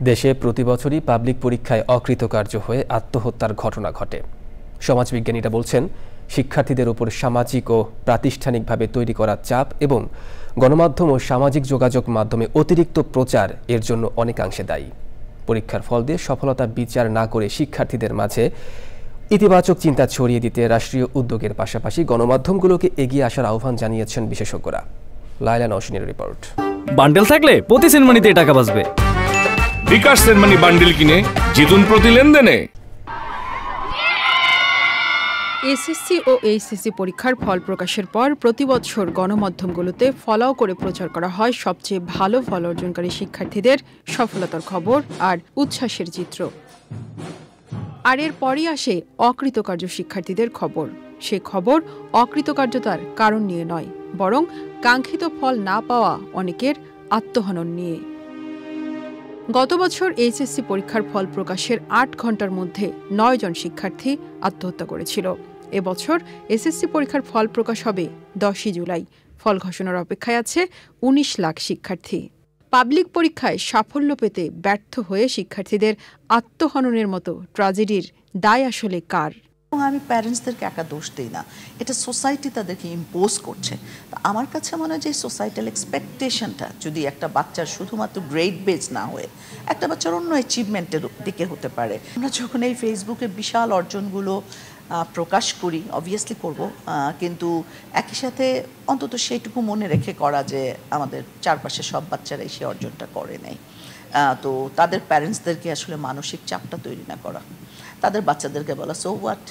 দেশে প্রতিবছরই পাবলিক পরীক্ষায় অকৃতকার্য হয়ে আত্মহত্যার ঘটনা ঘটে। সমাজবিজ্ঞানীরা বলছেন, শিক্ষার্থীদের উপর সামাজিক ও প্রাতিষ্ঠানিকভাবে তৈরি করা চাপ এবং গণমাধ্যম ও সামাজিক যোগাযোগ মাধ্যমে অতিরিক্ত প্রচার এর জন্য অনেকাংশে দায়ী। পরীক্ষার ফল দিয়ে সফলতা বিচার না করে শিক্ষার্থীদের মাঝে ইতিবাচক চিন্তা ছড়িয়ে দিতে রাষ্ট্রীয় উদ্যোগের পাশাপাশি গণমাধ্যমগুলোকে এগিয়ে আসার আহ্বান জানিয়েছেন বিশেষজ্ঞরা। লায়লা নওশিনের রিপোর্ট। বান্ডেল থাকলে প্রতি সেনমানিতে টাকা বাঁচবে। বিকাশ সেনমানি বান্ডেল কিনে জিতুন প্রতি লেনদেনে। এসএসসি ও এইচএসসি পরীক্ষার ফল প্রকাশের পর প্রতি বছর গণমাধ্যমগুলোতে ফলাও করে প্রচার করা হয় সবচেয়ে ভালো ফল অর্জনকারী শিক্ষার্থীদের সফলতার খবর আর উচ্ছ্বাসের চিত্র। আর এরপরই আসে অকৃতকার্য শিক্ষার্থীদের খবর। সে খবর অকৃতকার্যতার কারণ নিয়ে নয়, বরং কাঙ্ক্ষিত ফল না পাওয়া অনেকের আত্মহনন নিয়ে। গত বছর এইচএসসি পরীক্ষার ফল প্রকাশের ৮ ঘণ্টার মধ্যে ৯ জন শিক্ষার্থী আত্মহত্যা করেছিল। এবছর এসএসসি পরীক্ষার ফল প্রকাশ হবে 10 জুলাই। ফল ঘোষণার অপেক্ষায় আছে ১৯ লাখ শিক্ষার্থী। পাবলিক পরীক্ষায় সাফল্য পেতে ব্যর্থ হয়ে শিক্ষার্থীদের আত্মহননের মতো ট্র্যাজেডির দায় আসলে কার? আমি প্যারেন্টসদেরকে একা দোষ দিই না, এটা সোসাইটি তাদেরকে ইম্পোজ করছে। আমার কাছে মনে হয় যে সোসাইটাল এক্সপেকটেশনটা যদি একটা বাচ্চার শুধুমাত্র গ্রেড বেস না হয়ে একটা বাচ্চার অন্য অ্যাচিভমেন্টের দিকে হতে পারে। আমরা যখন এই ফেসবুকে বিশাল অর্জনগুলো প্রকাশ করি, অবভিয়াসলি করব, কিন্তু একই সাথে অন্তত সেইটুকু মনে রেখে করা যে আমাদের চারপাশে সব বাচ্চারাই সেই অর্জনটা করে নেয়। তো তাদের প্যারেন্টসদেরকে আসলে মানসিক চাপটা তৈরি না করা, তাদের বাচ্চাদেরকে বলা so what,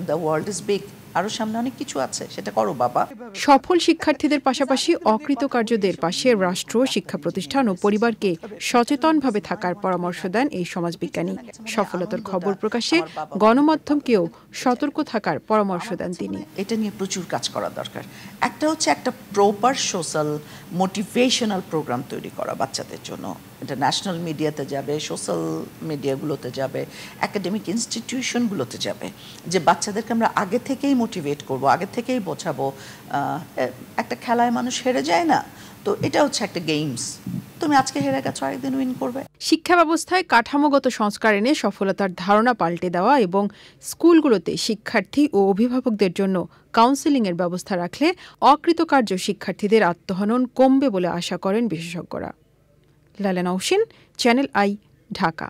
the world is big, আরো সামনে অনেক কিছু আছে, সেটা করো বাবা। সফল শিক্ষার্থীদের পাশাপাশি অকৃতকার্যদের পাশে রাষ্ট্র, শিক্ষা প্রতিষ্ঠান ও পরিবারকে সচেতনভাবে থাকার পরামর্শ দেন এই সমাজবিজ্ঞানী। সফলতার খবর প্রকাশে গণমাধ্যমকেও সতর্ক থাকার পরামর্শ দেন তিনি। এটা নিয়ে প্রচুর কাজ করা দরকার। একটা হচ্ছে একটা প্রপার সোশ্যাল মোটিভেশনাল প্রোগ্রাম তৈরি করা বাচ্চাদের জন্য। এটা ন্যাশনাল মিডিয়াতে যাবে, সোশ্যাল মিডিয়াগুলোতে যাবে, একাডেমিক ইনস্টিটিউশনগুলোতে যাবে, যে বাচ্চাদেরকে আমরা আগে থেকেই মোটিভেট করব, আগে থেকেই বোঝাবো। একটা খেলায় মানুষ হেরে যায় না, তো এটা হচ্ছে একটা গেমস, তুমি আজকে হেরে গেছো, আরেকদিন উইন করবে। শিক্ষা ব্যবস্থায় কাঠামোগত সংস্কার এনে সফলতার ধারণা পাল্টে দেওয়া এবং স্কুলগুলোতে শিক্ষার্থী ও অভিভাবকদের জন্য কাউন্সেলিংয়ের ব্যবস্থা রাখলে অকৃতকার্য শিক্ষার্থীদের আত্মহনন কমবে বলে আশা করেন বিশেষজ্ঞরা। Laila Nowshin, channel I, Dhaka.